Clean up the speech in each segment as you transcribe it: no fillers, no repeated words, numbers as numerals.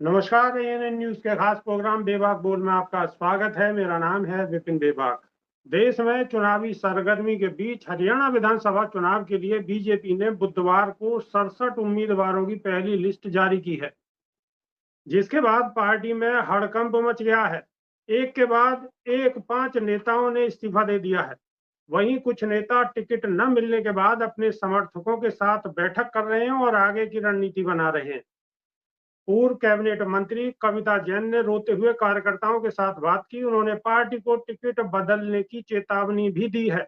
नमस्कार, ANN news के खास प्रोग्राम बेबाक बोल में आपका स्वागत है। मेरा नाम है विपिन बेबाक। देश में चुनावी सरगर्मी के बीच हरियाणा विधानसभा चुनाव के लिए बीजेपी ने बुधवार को 67 उम्मीदवारों की पहली लिस्ट जारी की है, जिसके बाद पार्टी में हड़कंप मच गया है। एक के बाद एक 5 नेताओं ने इस्तीफा दे दिया है। वहीं कुछ नेता टिकट न मिलने के बाद अपने समर्थकों के साथ बैठक कर रहे हैं और आगे की रणनीति बना रहे हैं। पूर्व कैबिनेट मंत्री कविता जैन ने रोते हुए कार्यकर्ताओं के साथ बात की। उन्होंने पार्टी को टिकट बदलने की चेतावनी भी दी है।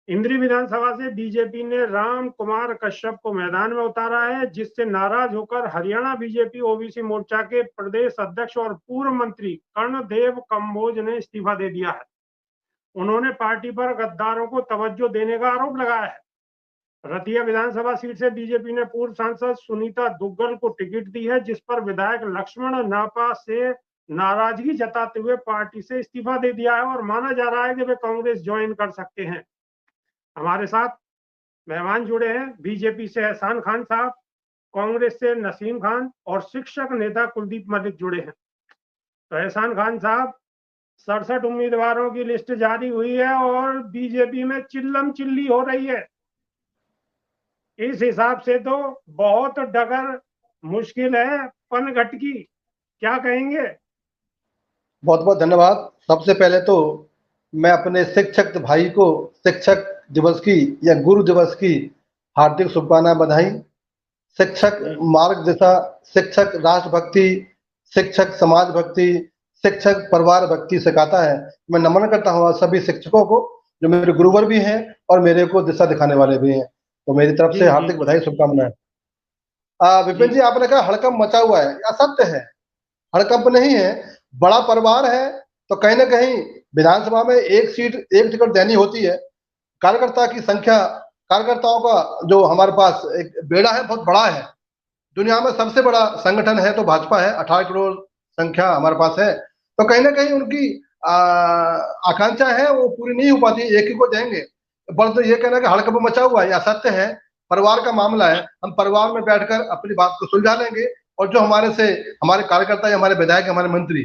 इंद्री विधानसभा से बीजेपी ने राम कुमार कश्यप को मैदान में उतारा है, जिससे नाराज होकर हरियाणा बीजेपी ओबीसी मोर्चा के प्रदेश अध्यक्ष और पूर्व मंत्री कर्णदेव कंबोज ने इस्तीफा दे दिया है। उन्होंने पार्टी पर गद्दारों को तवज्जो देने का आरोप लगाया है। रतिया विधानसभा सीट से बीजेपी ने पूर्व सांसद सुनीता दुग्गल को टिकट दी है, जिस पर विधायक लक्ष्मण नापा से नाराजगी जताते हुए पार्टी से इस्तीफा दे दिया है और माना जा रहा है कि वे कांग्रेस ज्वाइन कर सकते हैं। हमारे साथ मेहमान जुड़े हैं। बीजेपी से एहसान खान साहब, कांग्रेस से नसीम खान और शिक्षक नेता कुलदीप मलिक जुड़े हैं। तो एहसान खान साहब, 67 उम्मीदवारों की लिस्ट जारी हुई है और बीजेपी में चिल्लम चिल्ली हो रही है। इस हिसाब से तो बहुत डगर मुश्किल है पनघट की, क्या कहेंगे? बहुत बहुत धन्यवाद। सबसे पहले तो मैं अपने शिक्षक भाई को शिक्षक दिवस की या गुरु दिवस की हार्दिक शुभकामनाएं, बधाई। शिक्षक मार्ग दिशा, शिक्षक राष्ट्रभक्ति, शिक्षक समाज भक्ति, शिक्षक परिवार भक्ति सिखाता है। मैं नमन करता हूँ सभी शिक्षकों को जो मेरे गुरुवर भी हैं और मेरे को दिशा दिखाने वाले भी हैं। तो मेरी तरफ से हार्दिक बधाई, शुभकामनाएं। विपिन जी, आपने कहा हड़कंप मचा हुआ है, या सत्य है? हड़कंप नहीं है, बड़ा परिवार है तो कहीं ना कहीं विधानसभा में एक सीट एक टिकट देनी होती है। कार्यकर्ता की संख्या, कार्यकर्ताओं का जो हमारे पास एक बेड़ा है बहुत बड़ा है। दुनिया में सबसे बड़ा संगठन है तो भाजपा है, 18 करोड़ संख्या हमारे पास है। तो कहीं ना कहीं उनकी आकांक्षा है वो पूरी नहीं हो पाती, एक ही को देंगे। बस तो ये कहना कि हड़कंप मचा हुआ है, या सत्य है? परिवार का मामला है, हम परिवार में बैठकर अपनी बात को सुलझा लेंगे। और जो हमारे कार्यकर्ता या हमारे विधायक, हमारे मंत्री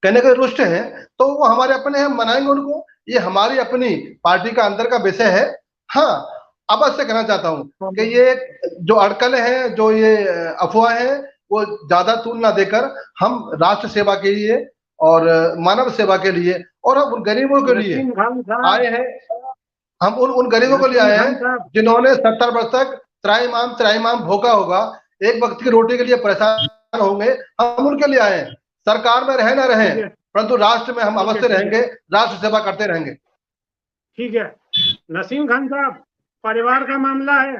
कहने के रुष्ट हैं तो वो हमारे अपने हैं, मनाएंगे उनको। ये हमारी अपनी पार्टी का अंदर का विषय है। हाँ, अवश्य कहना चाहता हूँ कि ये जो अड़कल है, जो ये अफवाह है, वो ज्यादा तूल ना देकर हम राष्ट्र सेवा के लिए और मानव सेवा के लिए और हम उन गरीबों के लिए आए हैं। हम उन गरीबों के लिए आए हैं जिन्होंने 70 वर्ष तक त्राईमाम भोगा होगा, एक वक्त की रोटी के लिए परेशान होंगे। हम उनके लिए आए हैं। सरकार में रहे ना रहे, परंतु राष्ट्र में हम अवश्य रहेंगे, राष्ट्र सेवा करते रहेंगे। ठीक है नसीम खान साहब, परिवार का मामला है।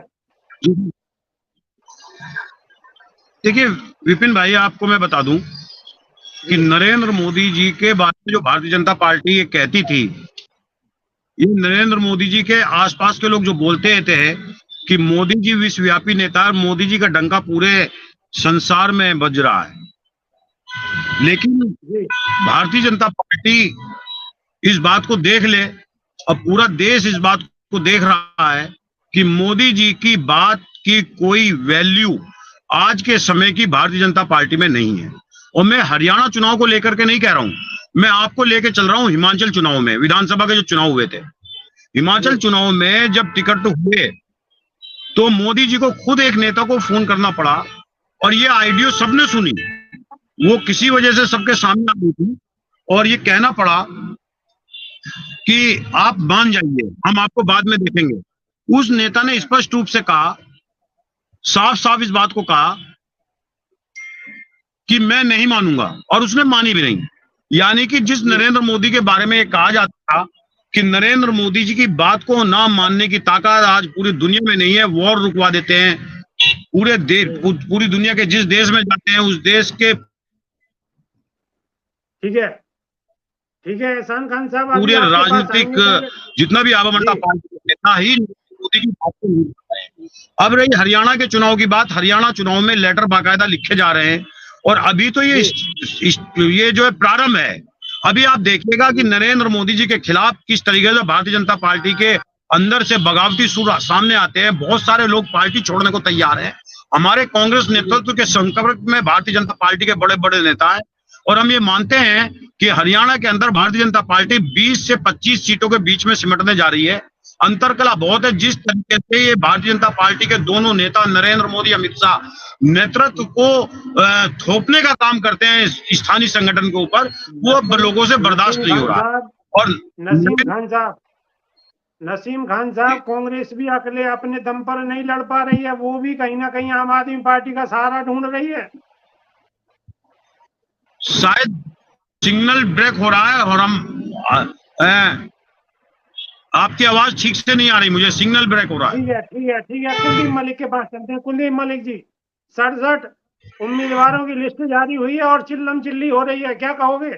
देखिए विपिन भाई, आपको मैं बता दूं कि नरेंद्र मोदी जी के बारे में जो भारतीय जनता पार्टी ये कहती थी, ये नरेंद्र मोदी जी के आसपास के लोग जो बोलते थे कि मोदी जी विश्वव्यापी नेता है, मोदी जी का डंका पूरे संसार में बज रहा है। लेकिन भारतीय जनता पार्टी इस बात को देख ले और पूरा देश इस बात को देख रहा है कि मोदी जी की बात की कोई वैल्यू आज के समय की भारतीय जनता पार्टी में नहीं है। और मैं हरियाणा चुनाव को लेकर के नहीं कह रहा हूं, मैं आपको लेके चल रहा हूं हिमाचल चुनाव में। विधानसभा के जो चुनाव हुए थे, हिमाचल चुनाव में जब टिकट हुए तो मोदी जी को खुद एक नेता को फोन करना पड़ा और ये आइडियो सबने सुनी, वो किसी वजह से सबके सामने आ गई थी और ये कहना पड़ा कि आप मान जाइए, हम आपको बाद में देखेंगे। उस नेता ने स्पष्ट रूप से कहा, साफ साफ इस बात को कहा कि मैं नहीं मानूंगा, और उसने मानी भी नहीं। यानी कि जिस नरेंद्र मोदी के बारे में ये कहा जाता था कि नरेंद्र मोदी जी की बात को ना मानने की ताकत आज पूरी दुनिया में नहीं है, वॉर रुकवा देते हैं पूरी दुनिया के जिस देश में जाते हैं उस देश के। ठीक है एहसान खान साहब, पूरे राजनीतिक जितना भी आवामंडा पार्टी नेता ही मोदी की बात को नहीं करता है। अब रही हरियाणा के चुनाव की बात, हरियाणा चुनाव में लेटर बाकायदा लिखे जा रहे हैं और अभी तो ये जो है प्रारंभ है, अभी आप देखिएगा कि नरेंद्र मोदी जी के खिलाफ किस तरीके से भारतीय जनता पार्टी के अंदर से बगावती सुर सामने आते हैं। बहुत सारे लोग पार्टी छोड़ने को तैयार हैं। हमारे कांग्रेस नेतृत्व के संपर्क में भारतीय जनता पार्टी के बड़े बड़े नेता हैं और हम ये मानते हैं कि हरियाणा के अंदर भारतीय जनता पार्टी 20 से 25 सीटों के बीच में सिमटने जा रही है। अंतरकला बहुत है। जिस तरीके से ये भारतीय जनता पार्टी के दोनों नेता नरेंद्र मोदी, अमित शाह नेतृत्व को थोपने का काम करते हैं स्थानीय संगठन के ऊपर, वो अब लोगों से बर्दाश्त नहीं हो रहा। और नसीम खान साहब, कांग्रेस भी अकेले अपने दम पर नहीं लड़ पा रही है, वो भी कहीं ना कहीं आम आदमी पार्टी का सहारा ढूंढ रही है। शायद सिग्नल ब्रेक हो रहा है और हम आपकी आवाज ठीक से नहीं आ रही, मुझे सिग्नल ब्रेक हो रहा है। ठीक है। कुलदीप मलिक के पास चलते हैं। कुलदीप मलिक जी, 67 उम्मीदवारों की लिस्ट जारी हुई है और चिल्लम चिल्ली हो रही है, क्या कहोगे?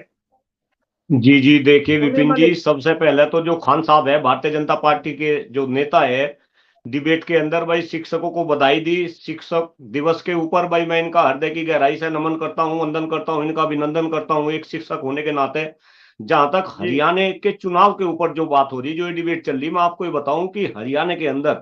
जी देखिए विपिन जी, सबसे पहले तो जो खान साहब है, भारतीय जनता पार्टी के जो नेता है, डिबेट के अंदर भाई शिक्षकों को बधाई दी। शिक्षक दिवस के ऊपर भाई मैं इनका हृदय की गहराई से नमन करता हूं, वंदन करता हूं, इनका अभिनंदन करता हूं एक शिक्षक होने के नाते। जहां तक हरियाणा के चुनाव के ऊपर जो बात हो रही, जो डिबेट चल रही, मैं आपको ये बताऊं कि हरियाणा के अंदर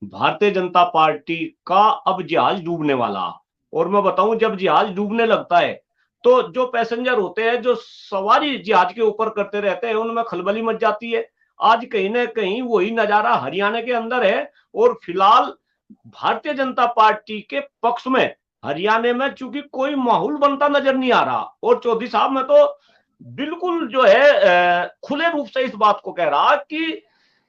भारतीय जनता पार्टी का अब जहाज डूबने वाला। और मैं बताऊं, जब जहाज डूबने लगता है तो जो पैसेंजर होते हैं, जो सवारी जहाज के ऊपर करते रहते हैं, उनमें खलबली मच जाती है। आज कहीं ना कहीं वही नजारा हरियाणा के अंदर है। और फिलहाल भारतीय जनता पार्टी के पक्ष में हरियाणा में चूंकि कोई माहौल बनता नजर नहीं आ रहा। और चौधरी साहब, मैं तो बिल्कुल जो है खुले रूप से इस बात को कह रहा कि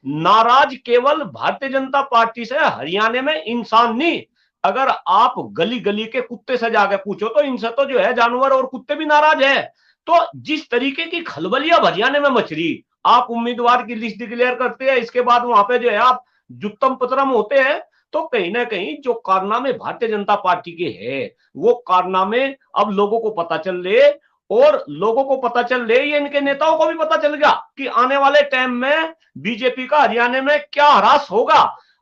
नाराज केवल भारतीय जनता पार्टी से हरियाणा में इंसान नहीं, अगर आप गली गली के कुत्ते से जाके पूछो तो इनसे तो जो है जानवर और कुत्ते भी नाराज है। तो जिस तरीके की खलबलियां हरियाणा में मच रही, आप उम्मीदवार की लिस्ट डिक्लेयर करते हैं, इसके बाद वहां पे जो है आप जुत्तम पतरम होते हैं, तो कहीं ना कहीं जो कारनामे भारतीय जनता पार्टी के हैं, वो कारनामे अब लोगों को पता चल रहे। और लोगों को पता चल रहे, ये इनके नेताओं को भी पता चल गया कि आने वाले टाइम में बीजेपी का हरियाणा में क्या ह्रास होगा।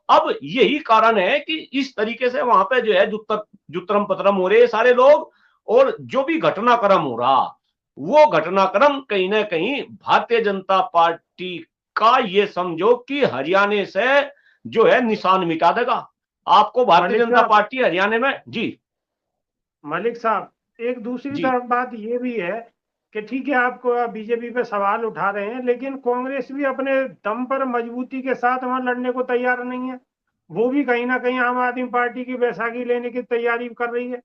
अब यही कारण है कि इस तरीके से वहां पे जो है जुत्रम पतरम हो रहे सारे लोग। और जो भी घटनाक्रम हो रहा, वो घटनाक्रम कहीं ना कहीं भारतीय जनता पार्टी का ये समझो कि हरियाणा से जो है निशान मिटा देगा। आपको भारतीय जनता पार्टी हरियाणा में जी मलिक साहब, एक दूसरी तरफ बात ये भी है कि ठीक है, आपको बीजेपी पे सवाल उठा रहे हैं, लेकिन कांग्रेस भी अपने दम पर मजबूती के साथ वहां लड़ने को तैयार नहीं है। वो भी कहीं ना कहीं आम आदमी पार्टी की बैसाखी लेने की तैयारी कर रही है।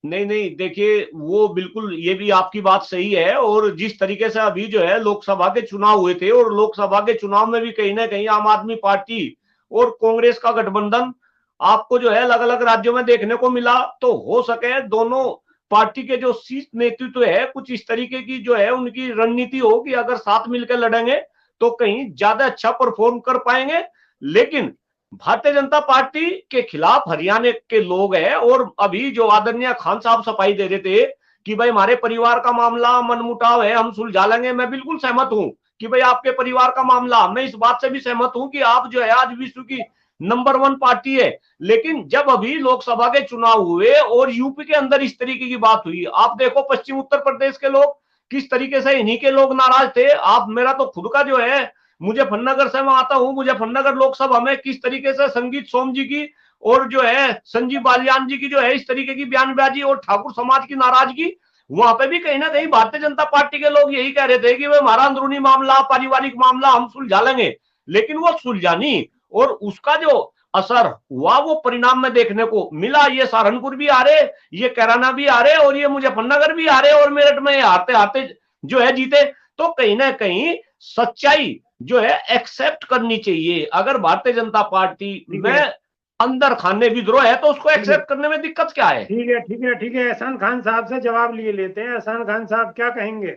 नहीं, देखिए वो बिल्कुल, ये भी आपकी बात सही है। और जिस तरीके से अभी जो है लोकसभा के चुनाव हुए थे, और लोकसभा के चुनाव में भी कहीं ना कहीं आम आदमी पार्टी और कांग्रेस का गठबंधन आपको जो है अलग अलग राज्यों में देखने को मिला। तो हो सके दोनों पार्टी के जो शीर्ष नेतृत्व है, कुछ इस तरीके की जो है उनकी रणनीति हो कि अगर साथ मिलकर लड़ेंगे तो कहीं ज्यादा अच्छा परफॉर्म कर पाएंगे। लेकिन भारतीय जनता पार्टी के खिलाफ हरियाणा के लोग हैं। और अभी जो आदरणीय खान साहब सफाई दे रहे थे कि भाई हमारे परिवार का मामला मनमुटाव है, हम सुलझा लेंगे, मैं बिल्कुल सहमत हूं कि भाई आपके परिवार का मामला, मैं इस बात से भी सहमत हूं कि आप जो है आज विश्व की नंबर 1 पार्टी है। लेकिन जब अभी लोकसभा के चुनाव हुए और यूपी के अंदर इस तरीके की बात हुई, आप देखो पश्चिम उत्तर प्रदेश के लोग किस तरीके से, इन्हीं के लोग नाराज थे। आप, मेरा तो खुद का जो है, मुजफ्फरनगर से मैं आता हूं, मुजफ्फरनगर लोकसभा में किस तरीके से संगीत सोम जी की और जो है संजीव बालियान जी की जो है इस तरीके की बयानबाजी और ठाकुर समाज की नाराजगी, वहां पे भी कहीं ना कहीं भारतीय जनता पार्टी के लोग यही कह रहे थे कि भाई हमारा अंदरूनी मामला, पारिवारिक मामला हम सुलझा लेंगे। लेकिन वो सुलझा नहीं, और उसका जो असर हुआ वो परिणाम में देखने को मिला। ये सहारनपुर भी आ रहे, ये कैराना भी आ रहे, और ये मुजफ्फरनगर भी आ रहे, और मेरठ में हारते हारते जो है जीते। तो कहीं ना कहीं सच्चाई जो है एक्सेप्ट करनी चाहिए। अगर भारतीय जनता पार्टी में अंदर खाने विद्रोह है तो उसको एक्सेप्ट करने में दिक्कत क्या है? ठीक है। एहसान खान साहब से जवाब लिए लेते हैं। एहसान खान साहब क्या कहेंगे?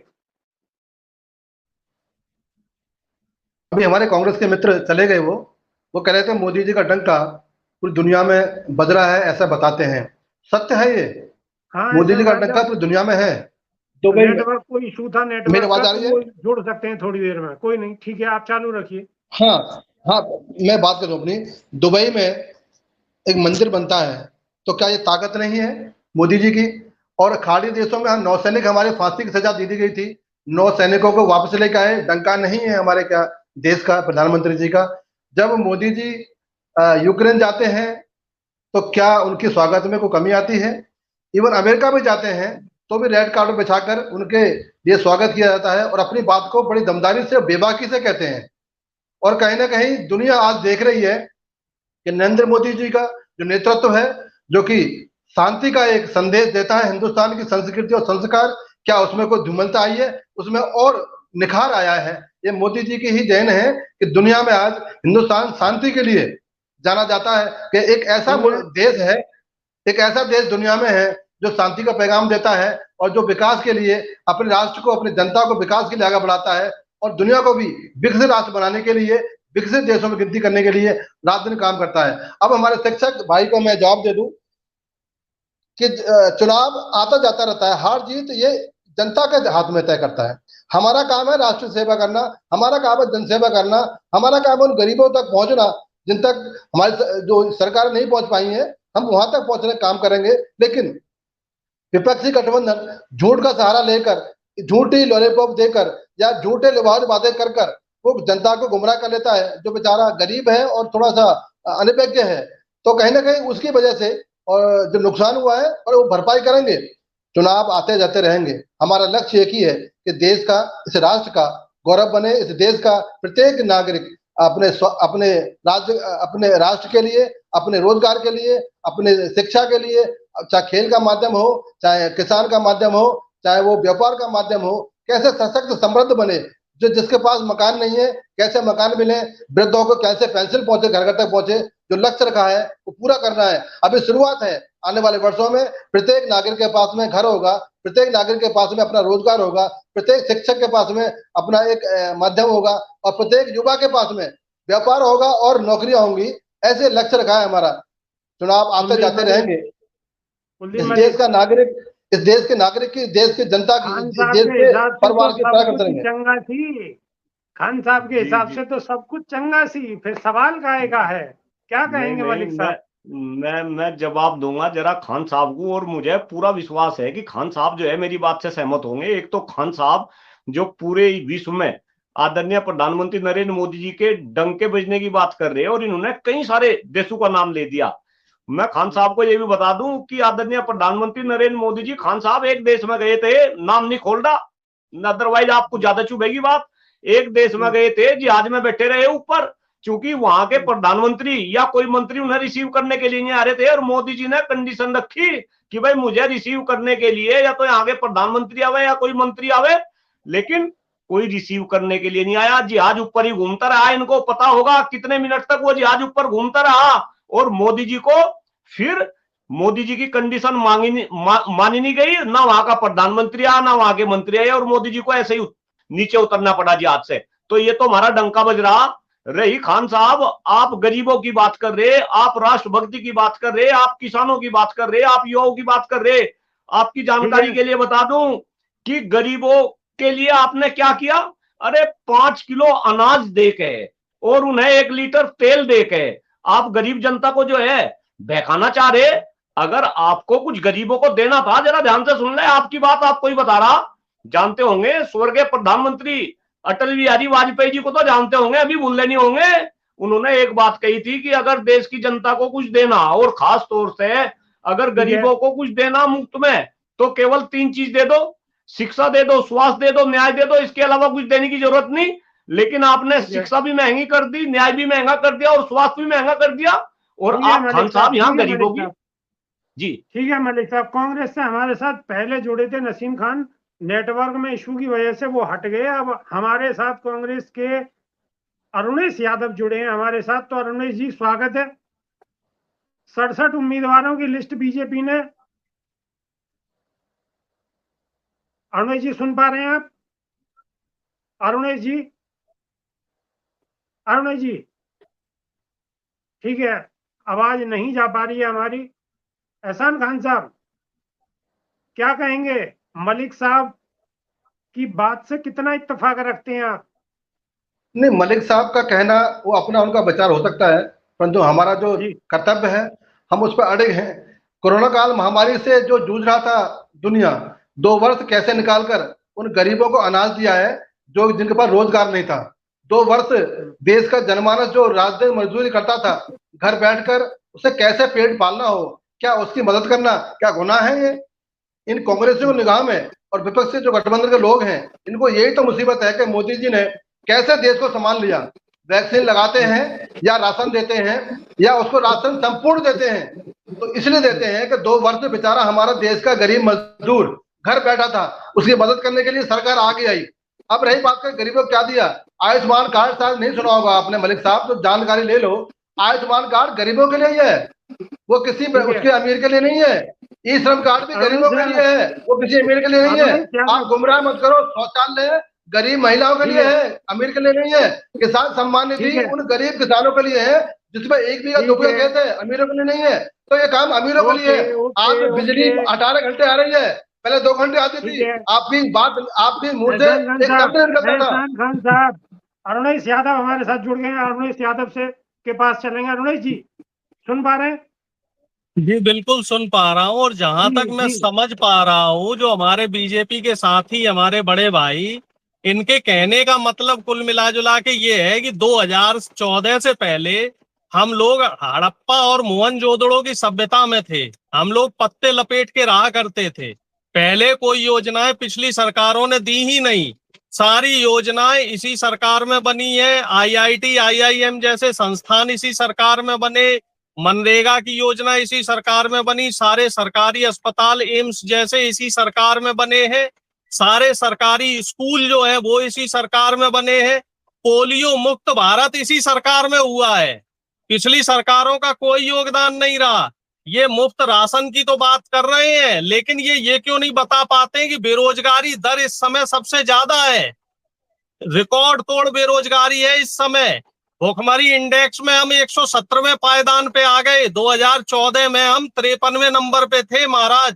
अभी हमारे कांग्रेस के मित्र चले गए, वो कह रहे थे मोदी जी का डंका पूरी दुनिया में बज रहा है, ऐसा बताते हैं। सत्य है ये? हाँ, मोदी जी का डंका पूरी दुनिया में है। तो नेटवर्क कोई इशू था, नेटवर्क मेरी आवाज आ रही है? जुड़ सकते हैं थोड़ी देर में, कोई नहीं, ठीक है, आप चालू रखिए। हाँ, मैं बात करूं अपनी। दुबई में एक मंदिर बनता है, तो क्या ये ताकत नहीं है मोदी जी की? और खाड़ी देशों में हम नौसैनिक, हमारे फांसी की सजा दी गई थी, 9 सैनिकों को वापस लेकर आए, डंका नहीं है हमारे क्या देश का प्रधानमंत्री जी का। जब मोदी जी यूक्रेन जाते हैं तो क्या उनके स्वागत में कोई कमी आती है? इवन अमेरिका भी जाते हैं तो भी रेड कार्पेट बिछाकर उनके लिए स्वागत किया जाता है और अपनी बात को बड़ी दमदारी से, बेबाकी से कहते हैं। और कहीं ना कहीं दुनिया आज देख रही है कि नरेंद्र मोदी जी का जो नेतृत्व है, जो कि शांति का एक संदेश देता है, हिंदुस्तान की संस्कृति और संस्कार, क्या उसमें कोई धूमलता आई है? उसमें और निखार आया है। ये मोदी जी की ही देन है कि दुनिया में आज हिंदुस्तान शांति के लिए जाना जाता है कि एक ऐसा देश है, एक ऐसा देश दुनिया में है जो शांति का पैगाम देता है और जो विकास के लिए अपने राष्ट्र को, अपनी जनता को विकास के लिए आगे बढ़ाता है और दुनिया को भी विकसित राष्ट्र बनाने के लिए, विकसित देशों में गिनती करने के लिए रात दिन काम करता है। अब हमारे शिक्षक भाई को मैं जवाब दे दूं कि चुनाव आता जाता रहता है, हार जीत ये जनता के हाथ में तय करता है। हमारा काम है राष्ट्र सेवा करना, हमारा काम है जनसेवा करना, हमारा काम है उन गरीबों तक पहुंचना जिन तक हमारी जो सरकार नहीं पहुंच पाई है, हम वहां तक पहुंचने का काम करेंगे। लेकिन विपक्षी गठबंधन झूठ का सहारा लेकर, झूठी लॉलीपॉप देकर या झूठे लुभावनी बातें कर कर वो जनता को गुमराह कर लेता है, जो बेचारा गरीब है और थोड़ा सा अनभिज्ञ है। तो कहीं ना कहीं उसकी वजह से और जो नुकसान हुआ है और वो भरपाई करेंगे। चुनाव आते जाते रहेंगे, हमारा लक्ष्य एक ही है कि देश का, इस राष्ट्र का गौरव बने, इस देश का प्रत्येक नागरिक अपने राज्य, अपने राष्ट्र के लिए, अपने रोजगार के लिए, अपने शिक्षा के लिए, चाहे खेल का माध्यम हो, चाहे किसान का माध्यम हो, चाहे वो व्यापार का माध्यम हो, कैसे सशक्त समृद्ध बने। जो जिसके पास मकान नहीं है कैसे मकान मिले, वृद्धों को कैसे पेंशन पहुंचे, घर घर तक पहुंचे। जो लक्ष्य रखा है वो पूरा करना है। अभी शुरुआत है, आने वाले वर्षों में प्रत्येक नागरिक के पास में घर होगा, प्रत्येक नागरिक के पास में अपना रोजगार होगा, प्रत्येक शिक्षक के पास में अपना एक माध्यम होगा और प्रत्येक युवा के पास में व्यापार होगा और नौकरियां होंगी। ऐसे लक्ष्य रखा है हमारा। चुनाव आते जाते रहेंगे। इस देश का नागरिक, इस देश के नागरिक की, देश की जनता की, देश के परिवार की तरह करते रहेंगे। चंगा थी खान साहब के हिसाब से तो सब कुछ चंगा सी। फिर सवाल काहेगा है, क्या कहेंगे मलिक साहब? मैं जवाब दूंगा जरा खान साहब को, और मुझे पूरा विश्वास है कि खान साहब जो है मेरी बात से सहमत होंगे। एक तो खान साहब जो पूरे विश्व में आदरणीय प्रधानमंत्री नरेंद्र मोदी जी के डंके बजने की बात कर रहे हैं और इन्होंने कई सारे देशों का नाम ले दिया। मैं खान साहब को ये भी बता दूं कि आदरणीय प्रधानमंत्री नरेंद्र मोदी जी, खान साहब एक देश में गए थे, नाम नहीं खोल रहा, अदरवाइज आपको ज्यादा चुभेगी बात। एक देश में गए थे, जहाज में बैठे रहे ऊपर, क्योंकि वहां के प्रधानमंत्री या कोई मंत्री उन्हें रिसीव करने के लिए नहीं आ रहे थे और मोदी जी ने कंडीशन रखी कि भाई मुझे रिसीव करने के लिए या तो यहाँ के प्रधानमंत्री आवे या कोई मंत्री आवे, लेकिन कोई रिसीव करने के लिए नहीं आया। जहाज ऊपर ही घूमता रहा। इनको पता होगा कितने मिनट तक वो जहाज ऊपर घूमता रहा और मोदी जी को फिर मोदी जी की कंडीशन मानी नहीं गई। ना वहां का प्रधानमंत्री आया, ना वहां के मंत्री आए और मोदी जी को ऐसे ही नीचे उतरना पड़ा जहाज से। तो ये तो हमारा डंका बज रहा। रही खान साहब, आप गरीबों की बात कर रहे, आप राष्ट्रभक्ति की बात कर रहे, आप किसानों की बात कर रहे, आप युवाओं की बात कर रहे। आपकी जानकारी के लिए बता दूं कि गरीबों के लिए आपने क्या किया। अरे 5 किलो अनाज दे के और उन्हें 1 लीटर तेल दे के आप गरीब जनता को जो है बहकाना चाह रहे। अगर आपको कुछ गरीबों को देना था, जरा ध्यान से सुन ले, आपकी बात आपको ही बता रहा। जानते होंगे स्वर्गीय प्रधानमंत्री अटल बिहारी वाजपेयी जी को तो जानते होंगे, अभी भूलने नहीं होंगे। उन्होंने एक बात कही थी कि अगर देश की जनता को कुछ देना और खास तौर से अगर गरीबों को कुछ देना मुफ्त में, तो केवल 3 चीज दे दो, शिक्षा दे दो, स्वास्थ्य दे दो, न्याय दे दो। इसके अलावा कुछ देने की जरूरत नहीं। लेकिन आपने शिक्षा भी महंगी कर दी, न्याय भी महंगा कर दिया और स्वास्थ्य भी महंगा कर दिया। और आप खान साहब यहाँ गरीबों की जी ठीक है मलिक साहब, कांग्रेस से हमारे साथ पहले जुड़े थे नसीम खान, नेटवर्क में इशू की वजह से वो हट गए। अब हमारे साथ कांग्रेस के अरुणेश यादव जुड़े हैं हमारे साथ। तो अरुणेश जी स्वागत है। 67 उम्मीदवारों की लिस्ट बीजेपी ने, अरुणेश जी सुन पा रहे हैं आप? अरुणेश जी, अरुणेश जी, ठीक है, आवाज नहीं जा पा रही है हमारी। एहसान खान साहब क्या कहेंगे? मलिक साहब की बात से कितना इत्तेफाक रखते हैं आप? नहीं, मलिक साहब का कहना वो अपना उनका विचार हो सकता है, परंतु हमारा जो कर्तव्य है हम उस पर अड़े हैं। कोरोना काल महामारी से जो जूझ रहा था दुनिया, 2 वर्ष कैसे निकालकर उन गरीबों को अनाज दिया है जो जिनके पास रोजगार नहीं था। 2 वर्ष देश का जनमानस जो रात दिन मजदूरी करता था, घर बैठकर उसे कैसे पेट पालना हो, क्या उसकी मदद करना क्या गुनाह है? ये इन कांग्रेसियों को निगाह में और विपक्ष से जो गठबंधन के लोग हैं, इनको यही तो मुसीबत है कि मोदी जी ने कैसे देश को संभाल लिया। वैक्सीन लगाते हैं या राशन देते हैं या उसको राशन संपूर्ण देते हैं, तो इसलिए देते हैं कि 2 वर्ष में बेचारा हमारा देश का गरीब मजदूर घर बैठा था, उसकी मदद करने के लिए सरकार आगे आई। अब रही बात कर गरीबों को क्या दिया, आयुष्मान कार्ड शायद नहीं सुना होगा आपने मलिक साहब, तो जानकारी ले लो। आयुष्मान कार्ड गरीबों के लिए ही है, वो किसी उसके अमीर के लिए नहीं है। ई श्रम कार्ड भी गरीबों के लिए है, वो किसी अमीर के लिए नहीं है। आप गुमराह मत करो, शौचालय गरीब महिलाओं के लिए है, अमीर के लिए नहीं है। किसान सम्मान निधि उन गरीब किसानों के लिए है जिसमें 1 बीघा 2 बीघा खेत है, अमीरों के लिए नहीं है। तो ये काम अमीरों के लिए है। आज बिजली 18 घंटे आ रही है, पहले 2 घंटे आती थी। आपकी मुंह से एक शब्द नहीं निकलता था। खान साहब, अरुणेश यादव हमारे साथ जुड़ गए हैं, अरुणेश यादव से के पास चलेंगे। अरुणेश जी सुन पा रहे हैं? जी बिल्कुल सुन पा रहा हूँ, और जहां तक मैं समझ पा रहा हूँ, जो हमारे बीजेपी के साथी हमारे बड़े भाई, इनके कहने का मतलब कुल मिला जुला के ये है कि 2014 से पहले हम लोग हड़प्पा और मोहनजोदड़ो की सभ्यता में थे। हम लोग पत्ते लपेट के रहा करते थे। पहले कोई योजनाएं पिछली सरकारों ने दी ही नहीं, सारी योजनाएं इसी सरकार में बनी है। IIT IIM जैसे संस्थान इसी सरकार में बने, मनरेगा की योजना इसी सरकार में बनी, सारे सरकारी अस्पताल एम्स जैसे इसी सरकार में बने हैं, सारे सरकारी स्कूल जो है वो इसी सरकार में बने हैं। पोलियो मुक्त भारत इसी सरकार में हुआ है, पिछली सरकारों का कोई योगदान नहीं रहा। ये मुफ्त राशन की तो बात कर रहे हैं, लेकिन ये क्यों नहीं बता पाते कि बेरोजगारी दर इस समय सबसे ज्यादा है, रिकॉर्ड तोड़ बेरोजगारी है इस समय। भुखमरी इंडेक्स में हम 117वें पायदान पे आ गए, 2014 में हम 53वें नंबर पे थे महाराज।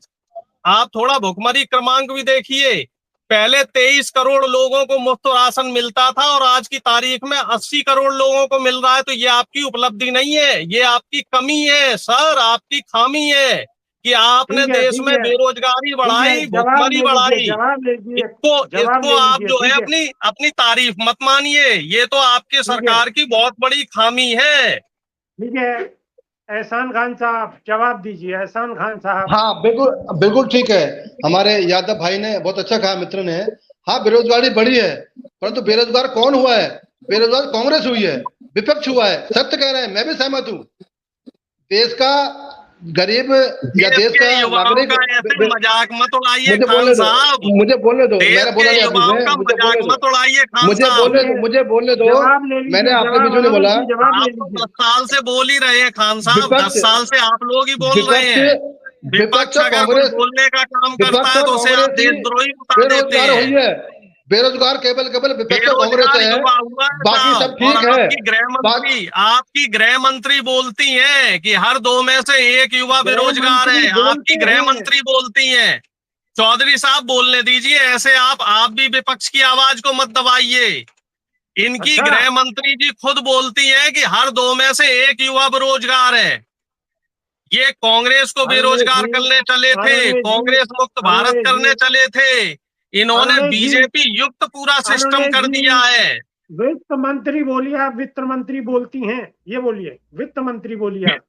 आप थोड़ा भुखमरी क्रमांक भी देखिए, पहले 23 करोड़ लोगों को मुफ्त राशन मिलता था और आज की तारीख में 80 करोड़ लोगों को मिल रहा है। तो ये आपकी उपलब्धि नहीं है, ये आपकी कमी है सर, आपकी खामी है कि आपने देश में बेरोजगारी बढ़ाई, भुखमरी बढ़ाई। इसको आप जो है अपनी तारीफ मत मानिए, ये तो आपके सरकार की बहुत बड़ी खामी है। ठीक है, एहसान खान साहब जवाब दीजिए। एहसान खान साहब। हाँ बिल्कुल बिल्कुल ठीक है, हमारे यादव भाई ने बहुत अच्छा कहा, मित्र ने। हाँ बेरोजगारी बढ़ी है, परंतु बेरोजगार कौन हुआ है? बेरोजगार कांग्रेस हुई है, विपक्ष हुआ है। सत्य कह रहे हैं, मैं भी सहमत हूँ। देश का गरीब या देश का नागरिक, मजाक मत उड़ाइए मुझे बोलने दो, मैंने बोला मुझे बोलने दो, मैंने आपके बीच में बोला। आप तो 10 साल से बोल ही रहे हैं खान साहब, 10 साल से आप लोग ही बोल रहे हैं। विपक्ष अगर कोई बोलने का काम करता है तो उसे आप देशद्रोही बता देते हैं। बेरोजगार केवल विपक्ष कांग्रेस है, बाकी सब ठीक है। आपकी गृह मंत्री बोलती हैं कि हर 2 में से 1 युवा बेरोजगार है, आपकी गृह मंत्री बोलती हैं। चौधरी साहब बोलने दीजिए, ऐसे आप भी विपक्ष की आवाज को मत दबाइए। इनकी गृह मंत्री जी खुद बोलती हैं कि हर 2 में से 1 युवा बेरोजगार है। ये कांग्रेस को बेरोजगार करने चले थे, कांग्रेस मुक्त भारत करने चले थे, इन्होंने बीजेपी युक्त पूरा सिस्टम कर दिया है। वित्त मंत्री बोलिए, आप वित्त मंत्री बोलती हैं, ये बोलिए, वित्त मंत्री बोलिए आप।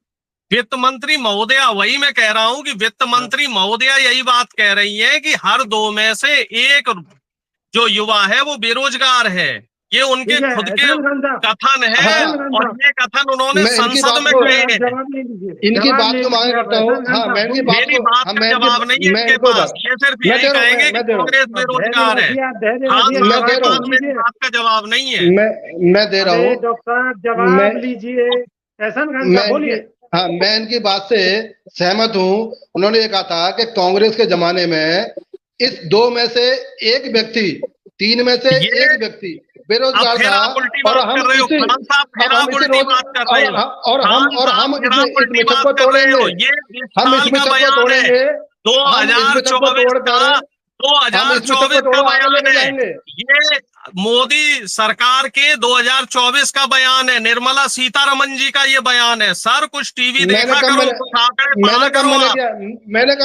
वित्त मंत्री महोदया, वही मैं कह रहा हूं कि वित्त मंत्री महोदया यही बात कह रही है कि हर 2 में से 1 जो युवा है वो बेरोजगार है। ये उनके खुद के कथन है, और ये कथन उन्होंने संसद में कहे हैं। इनकी बात को मांग करता हूँ। हाँ, मेरी बात का जवाब नहीं है इनके पास, ये सिर्फ यही कहेंगे कि कांग्रेस बेरोजगार है। मेरी बात का जवाब नहीं है। मैं दे रहा हूँ, डॉक्टर जवाब लीजिए। एहसान खान साहब बोलिए। हाँ, मैं इनकी बात से सहमत हूँ। उन्होंने ये कहा था कि कांग्रेस के जमाने में इस 2 में से 1 व्यक्ति, 3 में से 1 व्यक्ति बेरोजगार था, और हम इस मिशन को तोड़ेंगे, हम इस मिशन को तोड़ेंगे, 2024 का बयान है। ये मोदी सरकार के 2024 का बयान है, निर्मला सीतारमन जी का ये बयान है। सर कुछ टीवी देखा करो, मैंने कब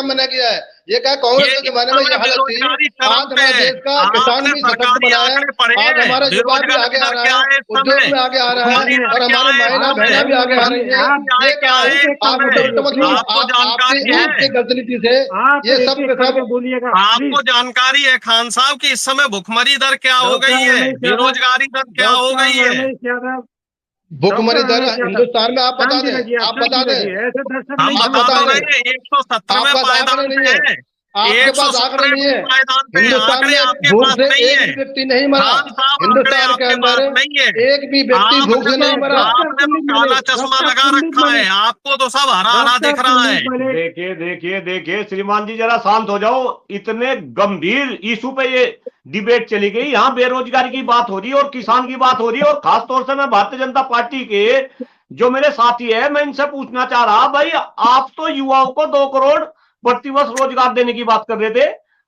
मना किया है? ये क्या कांग्रेस ये के जमाने में ये हालत थी। बेरोजगारी आज चरम पे हमारे है। देश का किसान आपने भी सशक्त सरकारी बना है, आंकड़े पढ़े आज हैं, हमारा युवा भी बेरोजगारी आगे आ दर रहा क्या है, है इस उद्योग समय, में आगे आ रहा है, भुखमरी दर और क्या हमारी है इस महिला समय, बहनें भी आगे आ रही हैं। क्या ये क्या है, है इस आप समय, डॉक्टर मकली, आपको जानकारी है? आपकी गलती से आप ये एक सब एक के करके सब बोलिएगा आपको प्लीज। जानकारी है खान साहब कि इस समय भुखमरी दर क्या हो डॉक्टर गई है, रमेश यादव, बेरोजगारी दर क्या हो डॉक्टर गई है? रमेश यादव, भुखमरी डॉक्टर दर रमेश यादव, हिंदुस्तान में आप बता शांति दें, रखिए, आप शांति बता दें, रखिए, ऐसे दर्शक हम नहीं आप समझ बता बता तो दें। रहे हैं 117वें आपके पास आंकड़े पायदान नहीं पे है, है, आपके पास आंकड़े 117वें नहीं है। पायदान पे हिंदुस्तान आंकड़े में आपके भूख पास से नहीं एक है। भी व्यक्ति नहीं मरा। खान साहब आंकड़े हिंदुस्तान के आपके अंदर पास नहीं है। एक भी व्यक्ति भूख से नहीं मरा। डॉक्टर आपने तो कुलदीप काला मलिक, चश्मा डॉक्टर लगा कुलदीप रखा है, मलिक, आपको तो सब हरा हरा डॉक्टर दिख रहा है। कुलदीप मलिक, देखिए देखिए देखिए श्रीमान जी जरा शांत हो जाओ। इतने गंभीर इशू पे ये डिबेट चली गई, यहाँ बेरोजगारी की बात हो रही है और किसान की बात हो रही है, और खासतौर से मैं भारतीय जनता पार्टी के जो मेरे साथी है मैं इनसे पूछना चाह रहा, भाई आप तो युवाओं को 2 करोड़ प्रतिवर्ष रोजगार देने की बात कर रहे थे,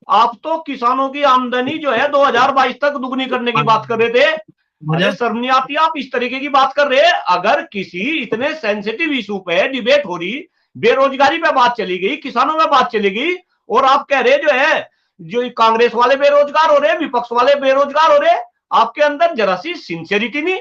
आप तो किसानों की आमदनी जो है 2022 तक दुगनी करने की बात कर रहे थे। अरे शर्म नहीं आती आप इस तरीके की बात कर रहे हैं? अगर किसी इतने सेंसिटिव इशू पे डिबेट हो रही, बेरोजगारी पे बात चली गई, किसानों पे बात चली गई, और आप कह रहे जो है जो कांग्रेस वाले बेरोजगार हो रहे, विपक्ष वाले बेरोजगार हो रहे, आपके अंदर जरा सी सिंसियरिटी नहीं।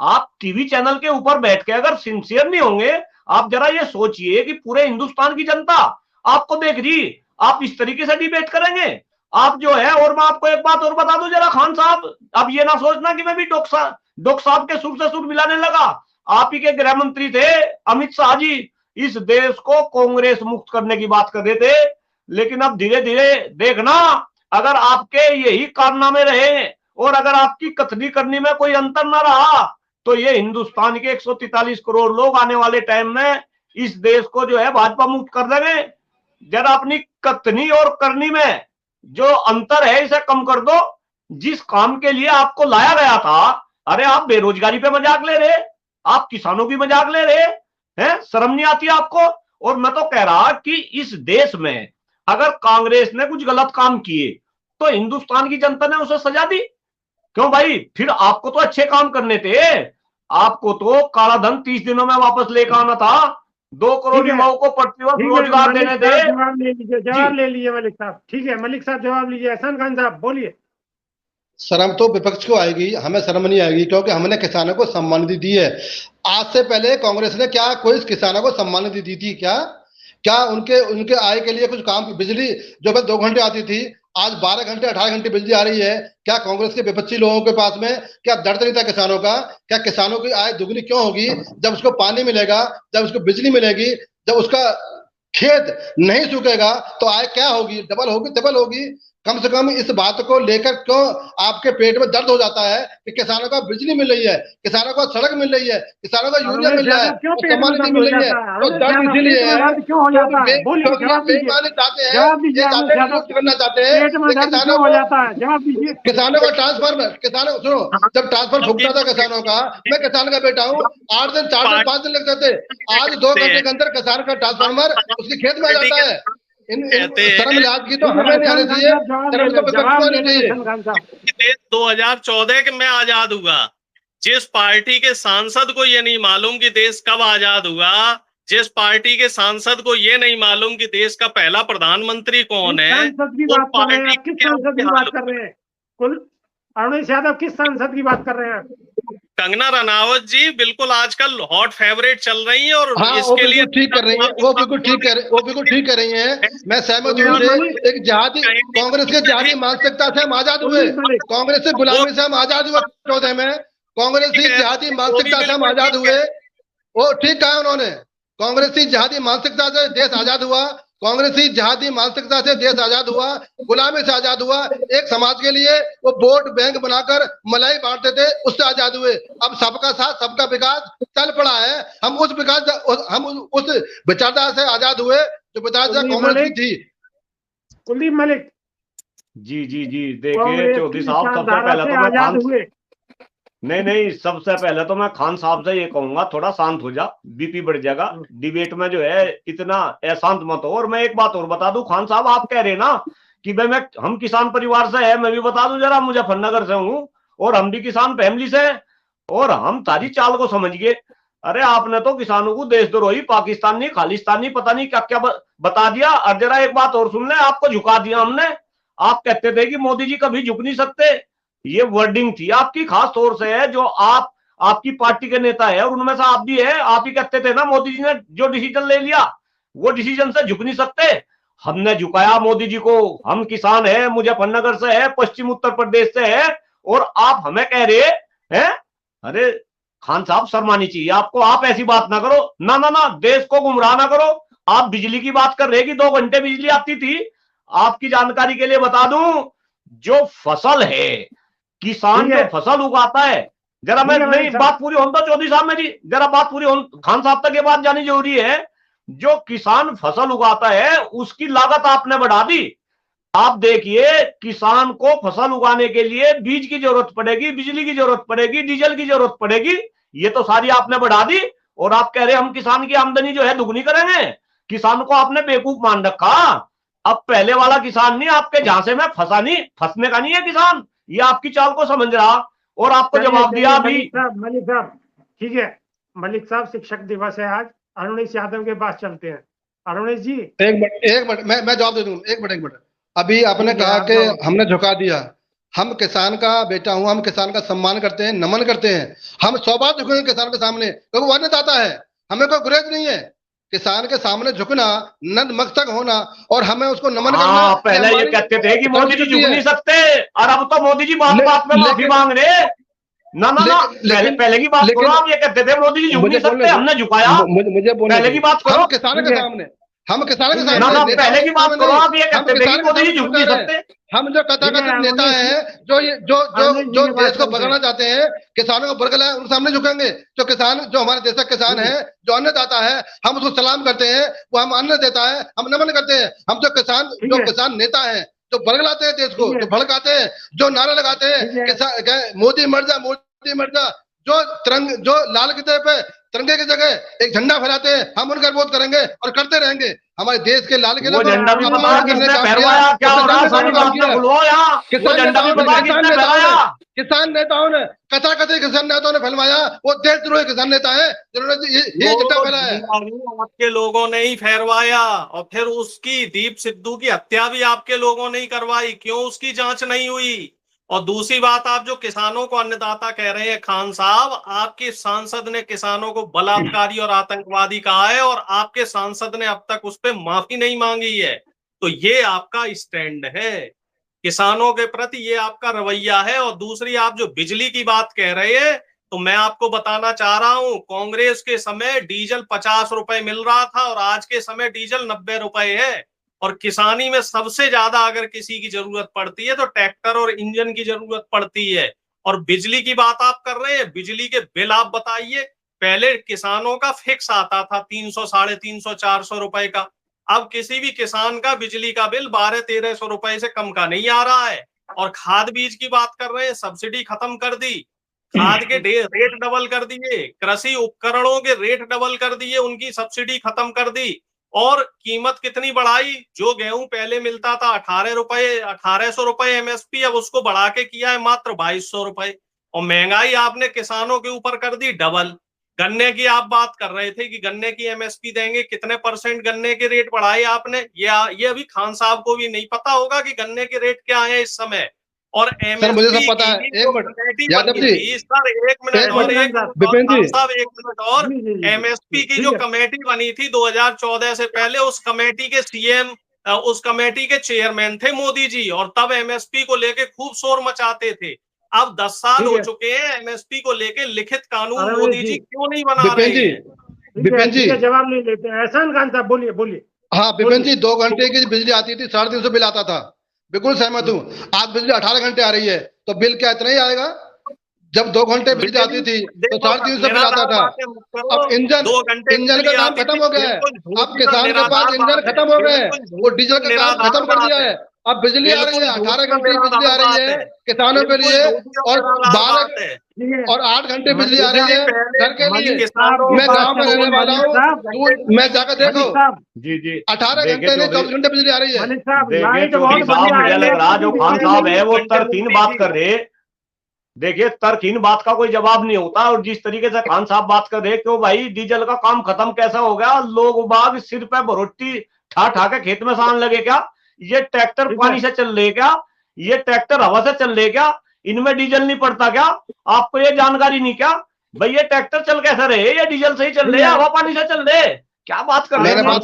आप टीवी चैनल के ऊपर बैठ के अगर सिंसियर नहीं होंगे, आप जरा ये सोचिए कि पूरे हिंदुस्तान की जनता आपको देख रही, आप इस तरीके से डिबेट करेंगे? आप जो है, और मैं आपको एक बात और बता दूं जरा खान साहब, अब ये ना सोचना कि मैं भी डॉक्टर साहब के सुर से सुर मिलाने लगा। आप ही के गृह मंत्री थे अमित शाह जी, इस देश को कांग्रेस मुक्त करने की बात कर रहे थे, लेकिन अब धीरे धीरे देखना, अगर आपके यही कारनामे रहे और अगर आपकी कथनी करनी में कोई अंतर ना रहा, तो ये हिंदुस्तान के 143 करोड़ लोग आने वाले टाइम में इस देश को जो है भाजपा मुक्त कर देंगे। जरा अपनी कथनी और करनी में जो अंतर है इसे कम कर दो। जिस काम के लिए आपको लाया गया था, अरे आप बेरोजगारी पे मजाक ले रहे, आप किसानों की मजाक ले रहे हैं, शर्म नहीं आती आपको? और मैं तो कह रहा कि इस देश में अगर कांग्रेस ने कुछ गलत काम किए तो हिंदुस्तान की जनता ने उसे सजा दी क्यों भाई? फिर आपको तो अच्छे काम करने थे, आपको तो काला धन 30 दिनों में वापस लेकर आना था, 2 करोड़ युवाओं को प्रतिवर्ष रोजगार देने थे। जवाब ले लीजिए, जवाब ले लीजिए मलिक साहब। ठीक है मलिक साहब जवाब लीजिए। एहसान खान साहब बोलिए। शर्म तो विपक्ष को आएगी, हमें शर्म नहीं आएगी, क्योंकि हमने किसानों को सम्मानिधि दी है। आज से पहले कांग्रेस ने क्या कोई किसानों को सम्मानिधि दी थी? क्या उनके आय के लिए कुछ काम? बिजली जो 2 घंटे आती थी, आज 12 घंटे 18 घंटे बिजली आ रही है। क्या कांग्रेस के विपक्षी लोगों के पास में क्या दर्द नहीं था किसानों का? क्या किसानों की आय दुगनी क्यों होगी? जब उसको पानी मिलेगा, जब उसको बिजली मिलेगी, जब उसका खेत नहीं सूखेगा, तो आय क्या होगी? डबल होगी, डबल होगी। कम से कम इस बात को लेकर क्यों आपके पेट में दर्द हो जाता है कि किसानों को बिजली मिल रही है, किसानों को सड़क मिल रही है, किसानों को यूरिया मिल रहा है, सम्मानिधि मिल रही है, तो दर्द इसीलिए है क्यों हो जाता है? बोलिए, जवाब दीजिए, बेईमानी चाहते हैं, जवाब दीजिए। ये चाहते हैं, मुक्त करना चाहते हैं पेट में दर्द क्यों हो जाता है? जवाब दीजिए। किसानों का ट्रांसफर, किसानों सुनो, जब ट्रांसफर फूकता था किसानों का, मैं किसान का बेटा हूँ, 8 दिन 4 दिन 5 दिन लगते थे, आज 2 घंटे के अंदर किसान का ट्रांसफार्मर उसके खेत में आ जाता है। शर्म लिहाज की तो हमें नहीं आनी चाहिए, शर्म तो विपक्ष को आनी चाहिए। 2014 के में आजाद हुआ, जिस पार्टी के सांसद को ये नहीं मालूम कि देश कब आजाद हुआ, जिस पार्टी के सांसद को ये नहीं मालूम कि देश का पहला प्रधानमंत्री कौन है, सांसद की बात कर रहे हैं आप? किस सांसद की बात कर रहे हैं? कुल अरुणेश यादव किस सांसद की बात कर रहे हैं? कंगना रनावत जी बिल्कुल आजकल हॉट फेवरेट चल रही है, और हाँ, इसके लिए ठीक कर रही है, वो बिल्कुल ठीक कर रही है। मैं सहमत हूँ। एक जिहादी, कांग्रेस के जिहादी मानसिकता से हम आजाद हुए, कांग्रेस से गुलामी से हम आजाद हुए 14 में, कांग्रेस की जिहादी मानसिकता से हम आजाद हुए। वो ठीक कहा उन्होंने, कांग्रेस की जिहादी मानसिकता से देश आजाद हुआ, कांग्रेसी जिहादी मानसिकता से देश आजाद हुआ, गुलामी से आजाद हुआ। एक समाज के लिए वो वोट बैंक बनाकर मलाई बांटते थे, उससे आजाद हुए। अब सबका साथ सबका विकास चल पड़ा है, हम उस विचारधारा से आजाद हुए जो विचारधारा कांग्रेस की थी। कुलदीप मलिक जी जी जी देखिए चौधरी साहब, सबसे पहले तो मैं खान नहीं सबसे पहले तो मैं खान साहब से ये कहूंगा, थोड़ा शांत हो जा, बीपी बढ़ जाएगा डिबेट में, जो है इतना अशांत मत हो। और मैं एक बात और बता दूं, खान साहब आप कह रहे हैं ना कि भाई हम किसान परिवार से है, मैं भी बता दूं जरा, मुजफ्फरनगर से हूं और हम भी किसान फैमिली से, और हम तारी चाल को समझ गए। अरे आपने तो किसानों को देशद्रोही, पाकिस्तानी, खालिस्तानी, पता नहीं क्या क्या बता दिया। और जरा एक बात और सुन ले, आपको झुका दिया हमने। आप कहते थे कि मोदी जी कभी झुक नहीं सकते, ये वर्डिंग थी आपकी, खास तौर से है जो आपकी पार्टी के नेता है और उनमें से आप भी है। आप ही कहते थे ना मोदी जी ने जो डिसीजन ले लिया वो डिसीजन से झुक नहीं सकते। हमने झुकाया मोदी जी को, हम किसान है, मुजफ्फरनगर से है, पश्चिम उत्तर प्रदेश से है, और आप हमें कह रहे हैं। अरे खान साहब शर्मानी चाहिए आपको, आप ऐसी बात ना करो ना ना ना, देश को गुमराह ना करो। आप बिजली की बात कर रहे कि 2 घंटे बिजली आती थी। आपकी जानकारी के लिए बता दूं, जो फसल है, किसान जो फसल उगाता है, जरा मैं नहीं बात पूरी होने दो चौधरी साहब मेरी, जरा बात पूरी खान साहब तक ये बात जानी जरूरी है। जो किसान फसल उगाता है उसकी लागत आपने बढ़ा दी। आप देखिए, किसान को फसल उगाने के लिए बीज की जरूरत पड़ेगी, बिजली की जरूरत पड़ेगी, डीजल की जरूरत पड़ेगी, ये तो सारी आपने बढ़ा दी। और आप कह रहे हम किसान की आमदनी जो है दुगनी करेंगे। किसान को आपने बेवकूफ मान रखा। अब पहले वाला किसान नहीं, आपके झांसे में फंसा नहीं, फंसने का नहीं है किसान, ये आपकी चाल को समझ रहा। और आपको जवाब दिया अभी। मलिक साहब ठीक है, मलिक साहब शिक्षक दिवस है आज, अरुणेश यादव के पास चलते हैं। अरुणेश जी एक मिनट मैं जवाब दे दूं। एक मिनट अभी आपने कहा कि हमने झुका दिया। हम किसान का बेटा हूं, हम किसान का सम्मान करते हैं, नमन करते हैं। हम 100 बार झुकेंगे किसान के सामने, क्योंकि वो अन्नदाता है, हमें कोई गुरेज नहीं है। किसान के सामने झुकना, नतमस्तक होना और हमें उसको नमन करना। पहले ये कहते थे कि मोदी जी झुक नहीं सकते, और अब तो मोदी जी बात बात में माफी मांग रहे। ना ना ना, पहले की बात करो। आप ये कहते थे मोदी जी झुक नहीं सकते, हमने झुकाया। मुझे पहले की बात करो, किसान के सामने, हम किसान के सामने। ना ना, पहले की बात करो। आप ये कहते थे कि मोदी जी झुक नहीं सकते। हम जो कथाकथित नेता हैं, जो देश को बगाना चाहते हैं, किसानों को बरगलाए, उन सामने झुकेंगे। जो किसान, जो हमारे देश का किसान है, जो अन्नदाता है, हम उसको सलाम करते हैं, वो हम अन्न देता है, हम नमन करते हैं। हम जो किसान नेता है, जो बरगलाते हैं देश को, जो भड़काते हैं, जो नारा लगाते हैं मोदी मर जा, मोदी मर जा, जो लाल किले पे तिरंगे की जगह एक झंडा फहराते हैं, हम उनका विरोध करेंगे और करते रहेंगे। हमारे देश के लाल किले पर झंडा भी बता किसने फहराया, क्या हो रहा है, सारी बात ना भूलो यार। वो झंडा भी बता किसने फहराया। किसान नेताओं ने, कथाकथित किसान नेताओं ने फैलवाया। वो देशद्रोही किसान नेता है जिन्होंने ये झंडा फहराया। आपके लोगों ने ही फहरवाया, और फिर उसकी दीप सिद्धू की हत्या भी आपके लोगों ने ही करवाई। क्यों उसकी जांच नहीं हुई? और दूसरी बात, आप जो किसानों को अन्नदाता कह रहे हैं, खान साहब, आपके सांसद ने किसानों को बलात्कारी और आतंकवादी कहा है, और आपके सांसद ने अब तक उस पर माफी नहीं मांगी है। तो ये आपका स्टैंड है किसानों के प्रति, ये आपका रवैया है। और दूसरी, आप जो बिजली की बात कह रहे हैं, तो मैं आपको बताना चाह रहा हूं, कांग्रेस के समय डीजल 50 रुपए मिल रहा था और आज के समय डीजल 90 रुपए है। और किसानी में सबसे ज्यादा अगर किसी की जरूरत पड़ती है तो ट्रैक्टर और इंजन की जरूरत पड़ती है। और बिजली की बात आप कर रहे हैं, बिजली के बिल आप बताइए। पहले किसानों का फिक्स आता था 300, 350, 400 रुपए का। अब किसी भी किसान का बिजली का बिल 1200-1300 रुपए से कम का नहीं आ रहा है। और खाद बीज की बात कर रहे हैं, सब्सिडी खत्म कर दी, खाद के रेट डबल कर दिए, कृषि उपकरणों के रेट डबल कर दिए, उनकी सब्सिडी खत्म कर दी। और कीमत कितनी बढ़ाई, जो गेहूं पहले मिलता था 1800 रुपए एमएसपी, अब उसको बढ़ा के किया है मात्र 2200 रुपए। और महंगाई आपने किसानों के ऊपर कर दी डबल। गन्ने की आप बात कर रहे थे कि गन्ने की एमएसपी देंगे, कितने % गन्ने के रेट बढ़ाए आपने, ये अभी खान साहब को भी नहीं पता होगा कि गन्ने के रेट क्या है इस समय। और सर मुझे सब पता है। एक मिनट यादव जी, सर एक मिनट और, एक मिनट और, एमएसपी की जो कमेटी बनी थी 2014 से पहले, उस कमेटी के सीएम, उस कमेटी के चेयरमैन थे मोदी जी, और तब एमएसपी को लेके खूब शोर मचाते थे। अब 10 साल हो चुके हैं, एमएसपी को लेके लिखित कानून मोदी जी क्यों नहीं बना रहे हैं? विपिन जी जवाब नहीं लेते। एहसान खान साहब बोलिए। हाँ विपिन जी, 2 घंटे की बिजली आती थी, 350 बिल आता था, बिल्कुल सहमत हूँ। आज बिजली 18 घंटे आ रही है, तो बिल क्या इतना ही आएगा? जब 2 घंटे बिजली आती थी तो 350 बिल आता था। अब इंजन का काम खत्म हो गया है। अब किसान के पास इंजन खत्म हो गए हैं, वो डीजल का काम खत्म कर दिया है। अब बिजली आ रही है, 18 घंटे बिजली आ रही है किसानों के लिए, और 12 और 8 घंटे बिजली आ रही है घर के लिए। मैं गाँव में रहने वाला हूँ, मैं जाकर देखो जी 18 घंटे नहीं 24 घंटे बिजली आ रही है। देखिए चौधरी साहब, मुझे लग रहा जो खान साहब है वो 3 बात कर रहे, देखिए तर्कहीन बात का कोई जवाब नहीं होता। और जिस तरीके से खान साहब बात कर रहे हैं, क्यों भाई डीजल का काम खत्म कैसा हो गया, लोग बाग सिर पे भरोटी ठा ठा के खेत में सान लगे क्या? ये ट्रैक्टर पानी से चल रहे क्या? ये ट्रैक्टर हवा से चल रहे क्या? इनमें डीजल नहीं पड़ता क्या? आपको ये जानकारी नहीं क्या भाई? ये ट्रैक्टर चल कैसे रहे? ये डीजल से ही चल रहे, हवा पानी से चल रहे? क्या बात कर रहे मैंने हैं? बात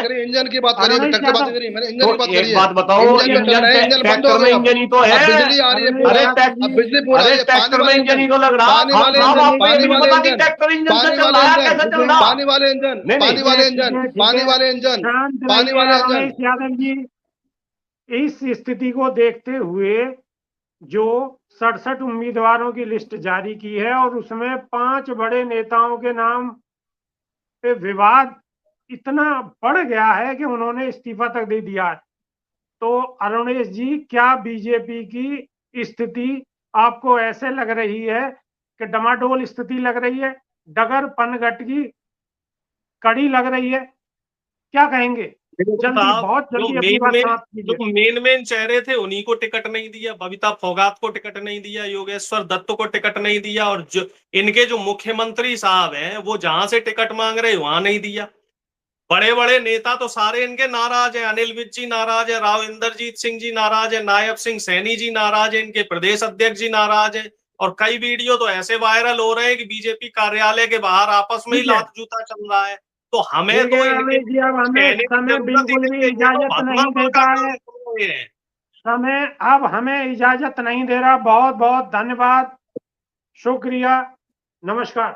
करी इंजन की बात करी, इंजन की बात करी, ट्रैक्टर बात करी, मैंने इंजन की बात करी। एक बात बताओ, इंजन ट्रैक्टर में इंजन ही तो है। बिजली आ रही है, अरे बिजली पूरा अरे ट्रैक्टर में इंजन ही तो लग रहा। पानी वाले साहब इंजन, आपको ये नहीं पता कि ट्रैक्टर इंजन से चल रहा है, कैसे चल रहा? पानी वाले इंजन, पानी वाले इंजन, पानी वाले इंजन, पानी वाले इंजन। रमेश यादव जी, इस स्थिति को देखते हुए जो 67 उम्मीदवारों की लिस्ट जारी की है और उसमें 5 बड़े नेताओं के नाम पे विवाद इतना बढ़ गया है कि उन्होंने इस्तीफा तक दे दिया है। तो अरुणेश जी, क्या बीजेपी की स्थिति आपको ऐसे लग रही है कि डमाडोल स्थिति लग रही है, डगर पनघट की कड़ी लग रही है? क्या कहेंगे? जल्दी, बहुत जल्दी अपनी बात समाप्त कीजिए। जो मेन चेहरे थे उन्हीं को टिकट नहीं दिया, बबीता फोगाट को टिकट नहीं दिया, योगेश्वर दत्त को टिकट नहीं दिया, और जो इनके जो मुख्यमंत्री साहब हैं वो जहां से टिकट मांग रहे वहां नहीं दिया। बड़े बड़े नेता तो सारे इनके नाराज हैं। अनिल विज जी नाराज है, राव इंदरजीत सिंह जी नाराज है, नायब सिंह सैनी जी नाराज है, इनके प्रदेश अध्यक्ष जी नाराज है, और कई वीडियो तो ऐसे वायरल हो रहे हैं कि बीजेपी कार्यालय के बाहर आपस में ही लात जूता चल रहा है। तो हमें तो इनके हमें समय बिल्कुल भी इजाजत नहीं देता है, समय अब हमें इजाजत नहीं दे रहा। बहुत बहुत धन्यवाद, शुक्रिया, नमस्कार।